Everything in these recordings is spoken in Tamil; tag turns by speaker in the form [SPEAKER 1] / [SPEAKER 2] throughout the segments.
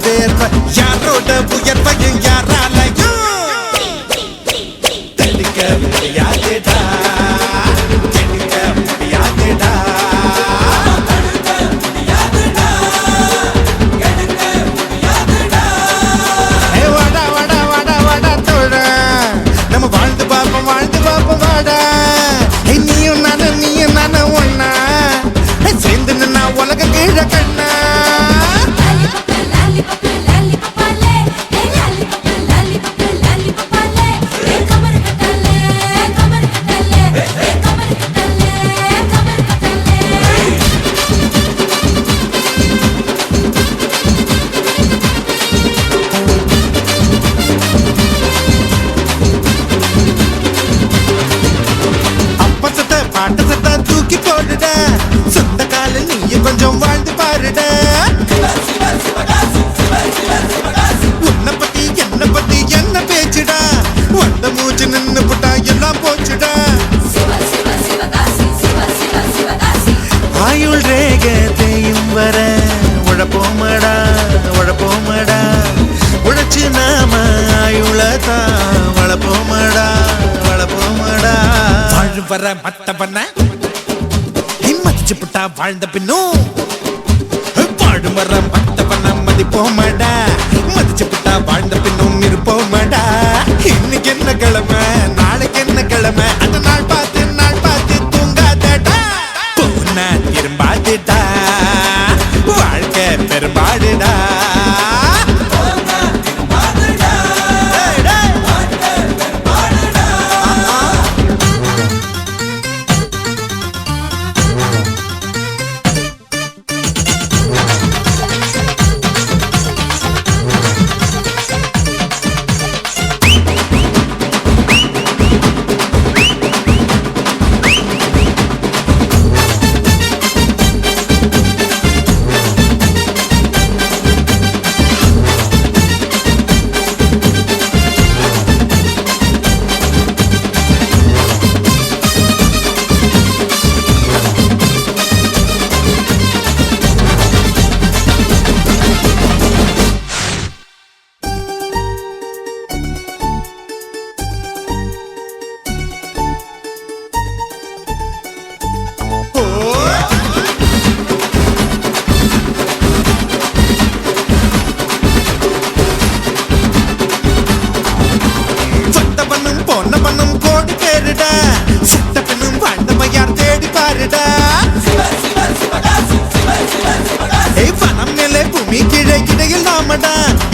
[SPEAKER 1] வேர்வை யாரோட உயர்வையும் யாராலையும் தடுக்க முடியாதுடா தடுக்க முடியாதுடா வாடா வாடா வாடா வாடா தோழ நம்ம வாழ்ந்து பார்ப்போம் வாடா நீயும் நானும் ஒண்ணா சேர்ந்து நின்னா உலக கீழ கண்ணா பாட்டு சத்தா தூக்கி போடுட சொந்த காலில் நீயும் கொஞ்சம் வாழ்ந்து பாருட உன்னை பத்தி என்ன பேச்சுடா வந்த மூச்சு நின்னு புட்டா எல்லாம் போச்சுடா ஆயுள் ரேக தேயும் வர உழப்போமடா உழைச்சு நாம ஆயுளதான் வளப்போமடா வாழு வர மத்த பண்ண மதிச்சு புட்டா வாழ்ந்த பின்னும் வாழு வர மத்த பண்ண மதிப்போமடா மதிச்சு புட்டா வாழ்ந்த பின்னும் இருப்போமடா இன்னைக்கு என்ன கிழமை நாளைக்கு என்ன கிழமை அந்த நாள் பார்த்து தூங்காதடா போனா திரும்பாதுடா வாழ்க்கை பெரும்பாடுடா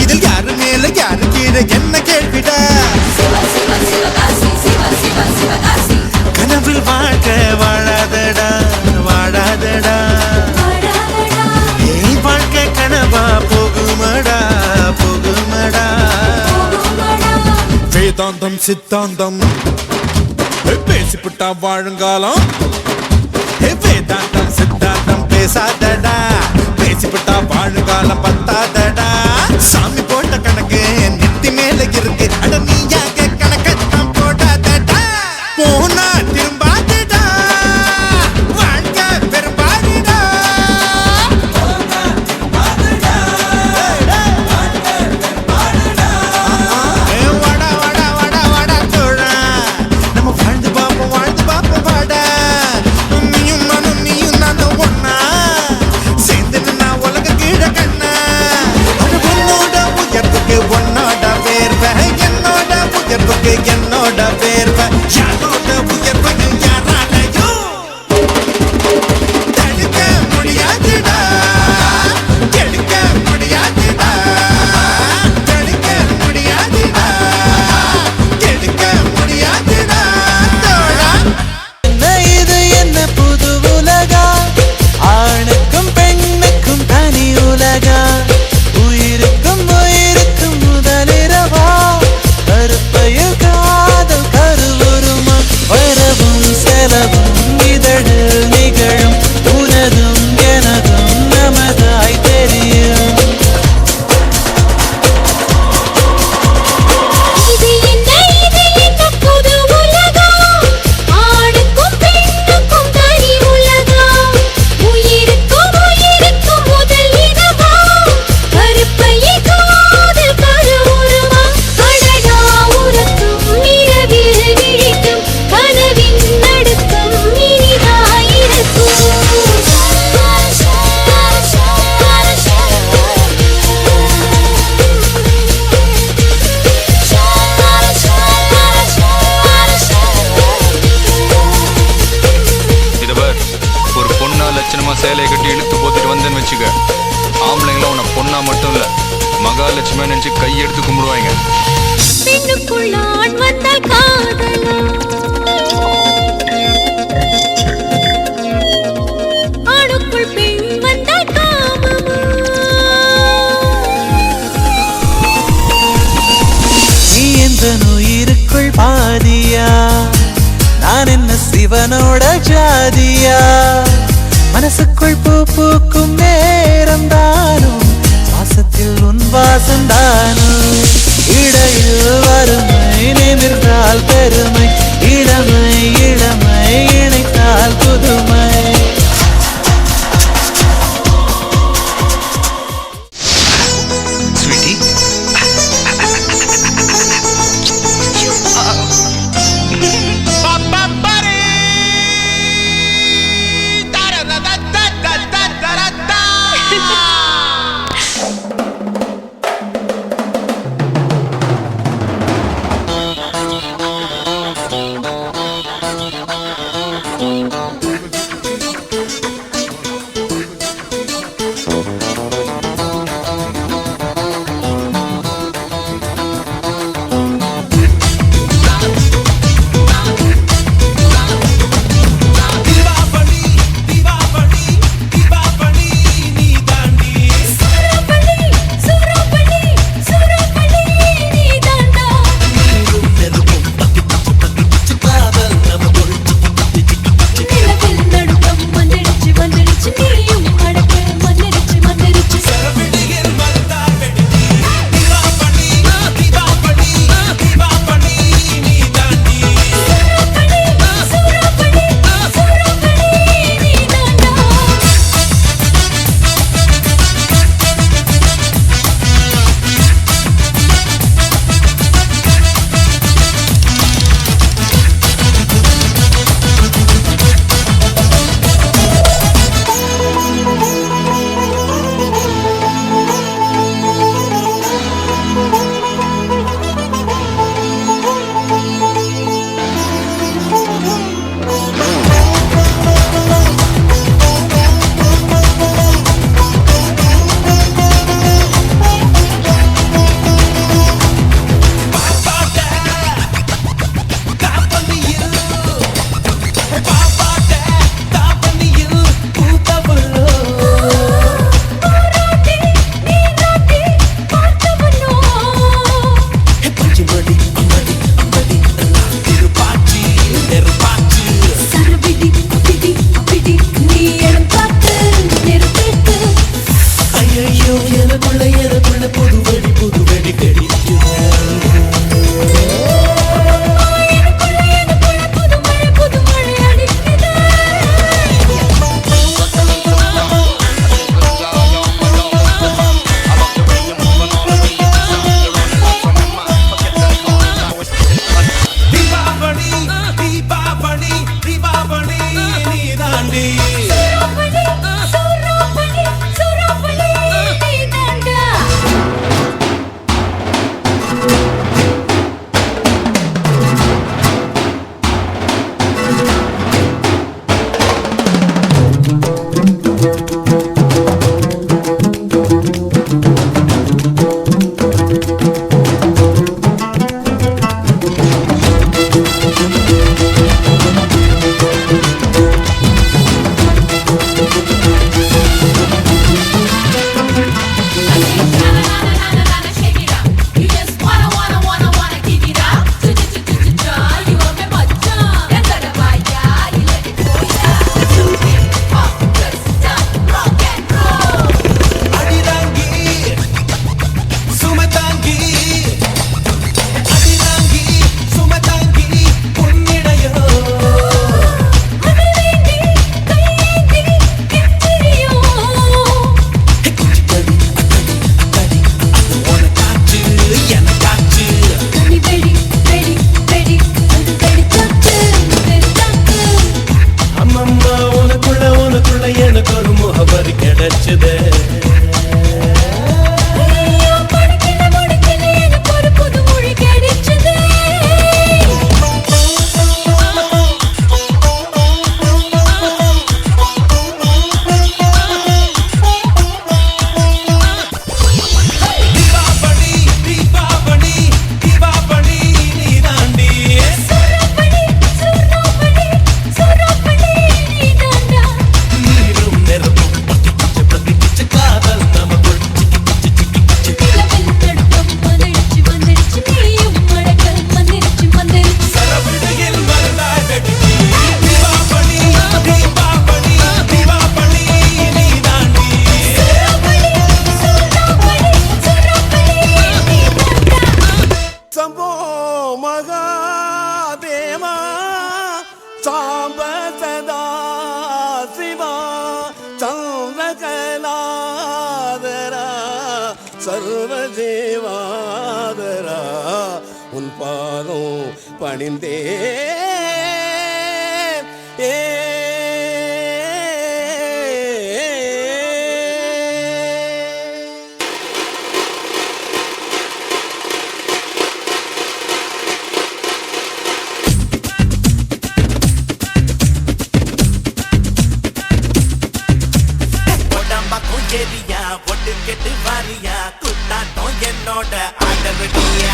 [SPEAKER 1] இதில் யாரு மேல யாரு கீழே என்ன கேள்விடா கனவில் வாழ்க்க வாழாதடா வாழ்க்கை கனவா போகுமடா வேதாந்தம் சித்தாந்தம் பேசிப்புட்டா வாழுங்காலம் வேதாந்தம் சித்தாந்தம் பேசாதடா பேசிப்புட்டா வாழுங்காலம் பத்தாதடா சாமி போட்ட கணக்கு நெத்தி மேல இருக்கு அட நீயாக கணக்கத்தான் போடாதடா போனா திரும்பாதடா வாழ்க்கை பெரும்பாடுடா வாடா தோழா நம்ம வாழ்ந்து பார்ப்போம் வாடா நீயும் நானும் ஒண்ணா சேர்ந்து நின்னா உலக கீழ கண்ணா அது உன்னோட உயர்வுக்கு
[SPEAKER 2] எடுத்து கும்பிடுவாங்க.
[SPEAKER 3] பெண்ணுக்குள் ஆண் வந்தால் காதலா, ஆணுக்குள் பெண் வந்தால் காமமா.
[SPEAKER 4] நீ எந்த உயிருக்குள் பாதியா, நான் என்ன சிவனோட ஜாதியா. மனசுக்குள் பூ பூக்கும் நேரம் தானும், வாசத்தில் உன் வாசம் தானும். இடையில் வறுமை நிமிர்ந்தால் பெருமை, இளமை இளமை இணைத்தால் புதுமை.
[SPEAKER 2] சம்போ மகாதேவா சாம்ப சதா சிவா சந்திரகலாதரா சர்வஜேவாதரா உன் பாதம் பணிந்தே
[SPEAKER 5] ஏரியா பொட்டு கெட்டு வாரியா குத்தாட்டம் என்னோட ஆடவடியா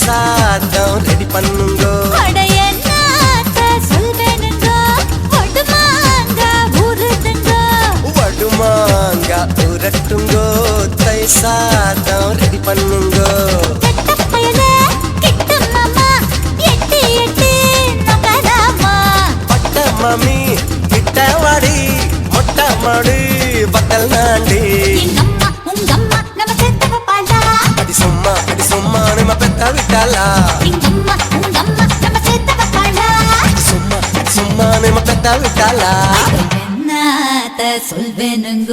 [SPEAKER 2] சாதம் ரெடி பண்ணுங்க.
[SPEAKER 3] அடையன்னாத்த சொல்வேனுங்க வடுமாங்க ஊறுதுங்க.
[SPEAKER 2] வடுமாங்க உரட்டுங்க தை சாதம் ரெடி பண்ணுங்க.
[SPEAKER 3] கெட்டப்பயலே கிட்ட மாமா எட்டி எட்டி நொங்கடாமா.
[SPEAKER 2] பட்ட மாமி கிட்ட வாடி மொட்டை மாடு பக்கல் நாண்டி.
[SPEAKER 3] எங்கம்மா உங்கம்மா நம்ம சேர்த்து வைப்பாளா.
[SPEAKER 2] அடி சும்மா நம்ம பெத்த விட்டாளா.
[SPEAKER 3] எங்கம்மா உங்கம்மா நம்ம சேர்த்து வைப்பாளா.
[SPEAKER 2] சும்மா நம்ம பெத்த விட்டாளா.
[SPEAKER 3] என்னத்த சொல்வேனுங்க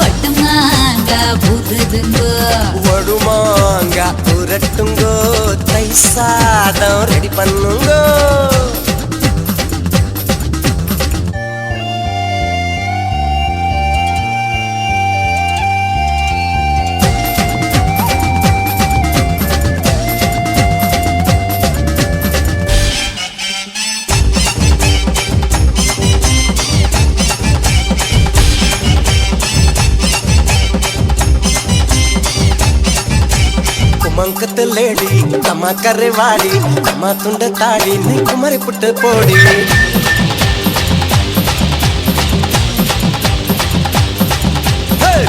[SPEAKER 3] வடுமாங்க ஊறுதுங்க.
[SPEAKER 2] வடுமாங்க உரட்டுங்க தை சாதம் ரெடி பண்ணுங்க. குமங்கத்து லேடி கம்மா கரைவாடி கம்மா துண்ட தாடி நீ குமரி புட்டு போடி.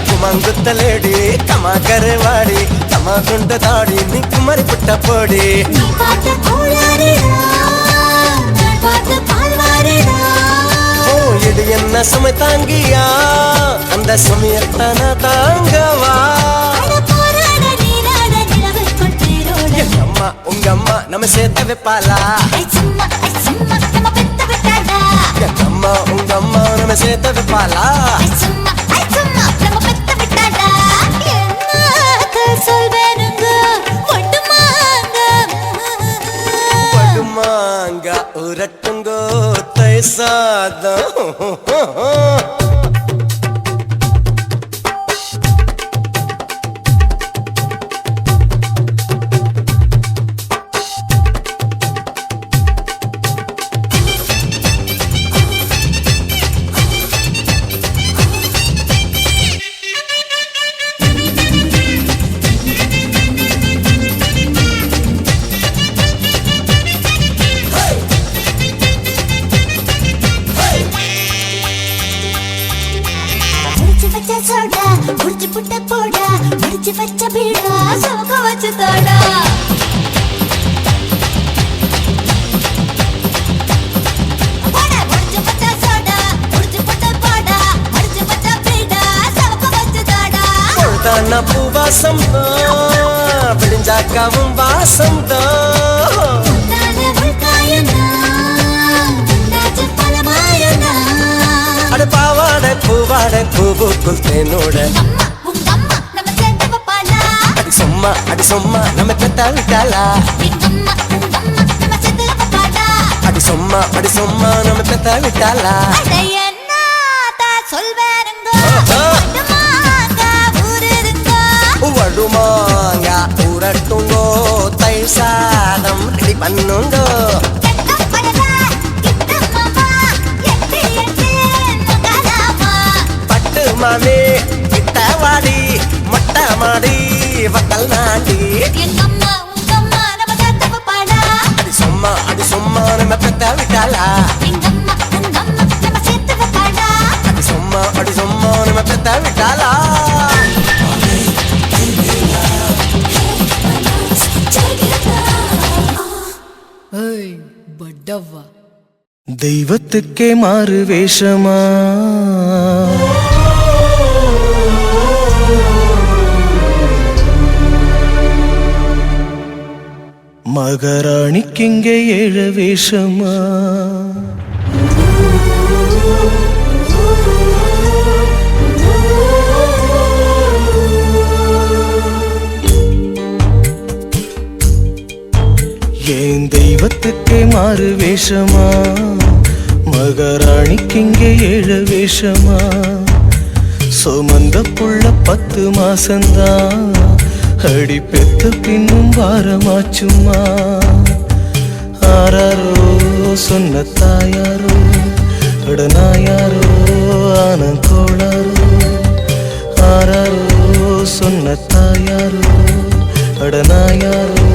[SPEAKER 2] குமங்குத்த லேடி கம்மா கரைவாடி கம்மா துண்ட தாடி நீ குமரி புட்ட போடி.
[SPEAKER 3] நீ பார்த்த கோளாறுடா நான் பார்த்த பால்வாறுடா.
[SPEAKER 2] ஓ இது என்ன சுமை தாங்கியா அந்த சுமையத்தான தாங்கவா.
[SPEAKER 3] அட போராட நீராட நிலவுக்குள் தேரோட.
[SPEAKER 2] அம்மா உங்க அம்மா நம்ம சேர்த்து வைப்பாளா.
[SPEAKER 3] ஐ சும்மா நம்ம பெத்த விட்டாடா.
[SPEAKER 2] அம்மா உங்க அம்மா நம்ம சேர்த்து வைப்பாளா.
[SPEAKER 3] ஐ சும்மா நம்ம பெத்த விட்டாடா. என்னத்த சொல்வேனுங்க வடுமாங்க.
[SPEAKER 2] படுமாங்க உரட்டுங்கோ தை சாதம்.
[SPEAKER 3] முடிச்சு வச்ச சோடா முடிச்சு புட்ட போடா முடிச்சு வச்ச பீடா சோக வச்சு தோடா. முடிச்சு வச்ச சோடா முடிச்சு புட்ட போடா முடிச்சு வச்ச பீடா சோக வச்சு தோடா.
[SPEAKER 2] பொழுதான பூவாசம் தான் விடிஞ்சாக்காவும் வாசம் தான்.
[SPEAKER 3] தான உள்காயனா உண்டாச்சு பலமாயனா.
[SPEAKER 2] அட பாவாட பூவாட பூவுக்குள் தேனோட.
[SPEAKER 3] அம்மா உங்கம்மா நம்ம சேர்த்து வைப்பாளா.
[SPEAKER 2] அடி சும்மா நம்ம பெத்த விட்டாளா.
[SPEAKER 3] எங்கம்மா உங்கம்மா நம்ம சேர்த்து வைப்பாளா.
[SPEAKER 2] அடி சும்மா நம்ம பெத்த விட்டாளா.
[SPEAKER 3] அட என்னத்த சொல்வேனுங்க
[SPEAKER 2] ஆஹா.
[SPEAKER 3] வடுமாங்க ஊறுதுங்க.
[SPEAKER 2] வடுமாங்க உரட்டுங்கோ தை சாதம் ரெடி பண்ணுங்க.
[SPEAKER 3] கெட்ட பயலா கிட்ட மாமா எட்டி எட்டி நொங்கடாமா.
[SPEAKER 2] பட்டு மாமி கிட்ட வாடி மொட்டை மாடி வக்கல் நாண்டி.
[SPEAKER 3] எங்கம்மா உங்கம்மா நம்ம சேர்த்து வைப்பாளா.
[SPEAKER 2] அடி சும்மா நம்ம பெத்த விட்டாளா.
[SPEAKER 3] எங்கம்மா உங்கம்மா நம்ம சேர்த்து வைப்பாளா.
[SPEAKER 2] அடி சும்மா நம்ம பெத்த விட்டாளா.
[SPEAKER 4] தெய்வத்துக்கே மாறு வேஷமா மகாராணிக்கிங்கே ஏழு வேஷமா. ஏன் தெய்வத்துக்கே மாறு வேஷமா மகாராணிக்கிங்கே ஏழு வேஷமா. சுமந்த புள்ள 10 மாசந்தான் அடி பெத்த பின்னும் வாரமாச்சுமா. ஆராரோ சொன்ன தாயாரோ அடனாயாரோ ஆனங்கோளாரோ. ஆராரோ சொன்ன தாயாரோ அடனாயாரோ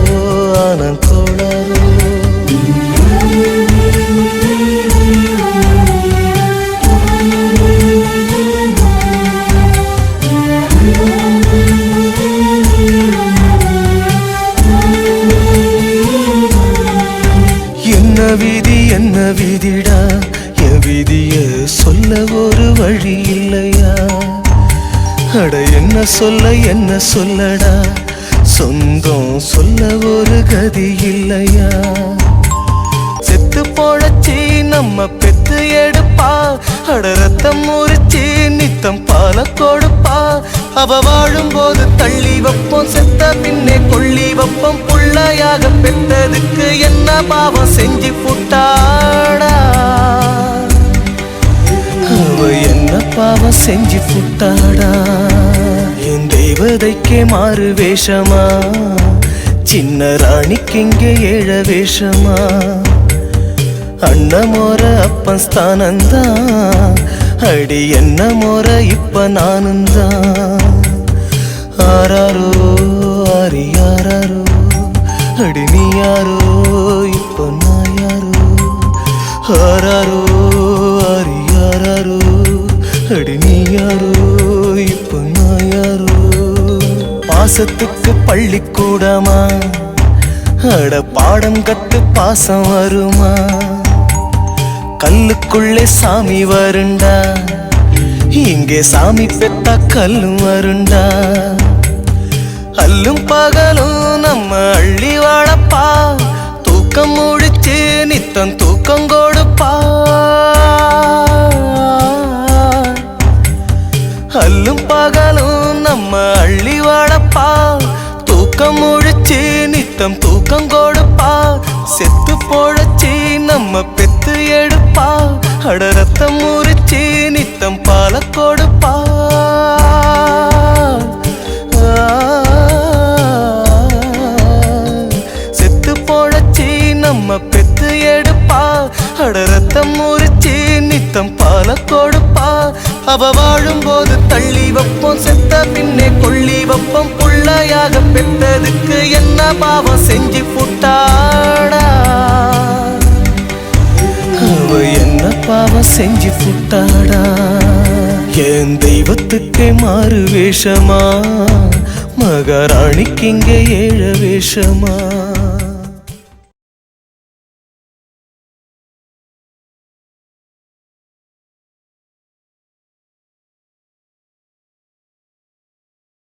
[SPEAKER 4] அட என்ன சொல்லடா சொந்தம் சொல்ல ஒரு கதி இல்லையா செத்து போழச்சி நம்ம பெத்து எடுப்பா அட ரத்தம் முறிச்சி நித்தம் பால கொடுப்பா அவ வாழும்போது தள்ளி வைப்போம் செத்த பின்னே கொள்ளி வைப்போம் புள்ளையாக பெற்றதுக்கு என்ன பாவம் செஞ்சு புட்டாடா அவ என்ன பாவம் செஞ்சு புட்டாடா என் தெய்வதைக்கே மாறு வேஷமா சின்ன ராணிக்கு இங்கே ஏழ வேஷமா அண்ணன் மோர அப்பன் ஸ்தானந்தான் அடி என்ன மோர இப்ப நானுந்தான் ஆராரோ ஆரியாரோ அடி நீ யாரோ இப்ப நான் யாரோ ஆராரோ ஆரியாரோ அடி நீ யாரோ இப்ப நான் யாரோ பாசத்துக்கு பள்ளிக்கூடமா அட பாடம் கத்து பாசம் வருமா கல்லுக்குள்ளே சாமி வருண்டா இங்கே சாமி பெத்தா கல்லும் வருண்டா அல்லும் பகலும் நம்ம அள்ளி வாழப்பா தூக்கம் முடிச்சு நித்தம் தூக்கம் கொடுப்பா அல்லும் பகலும் நம்ம அள்ளி வாழப்பா தூக்கம் முழிச்சு நித்தம் தூக்கம் கொடுப்பா செத்து போழச்சி நம்ம பெத்து எடுப்பா அட ரத்தம் முறிச்சு நித்தம் பால கொடுப்பா செத்து போழச்சி நம்ம பெத்து எடுப்பா அட ரத்தம் முறிச்சு நித்தம் பால கொடுப்பா அவ வாழும்போது தள்ளி வைப்போம் செத்த பின்னே கொள்ளி வைப்போம் புள்ளையாக பெற்றதுக்கு என்ன பாவம் செஞ்சு புட்டாடா அவ என்ன பாவம் செஞ்சு புட்டாடா என் தெய்வத்துக்கே மாறு வேஷமா மகாராணிக்கு இங்கே ஏழ வேஷமா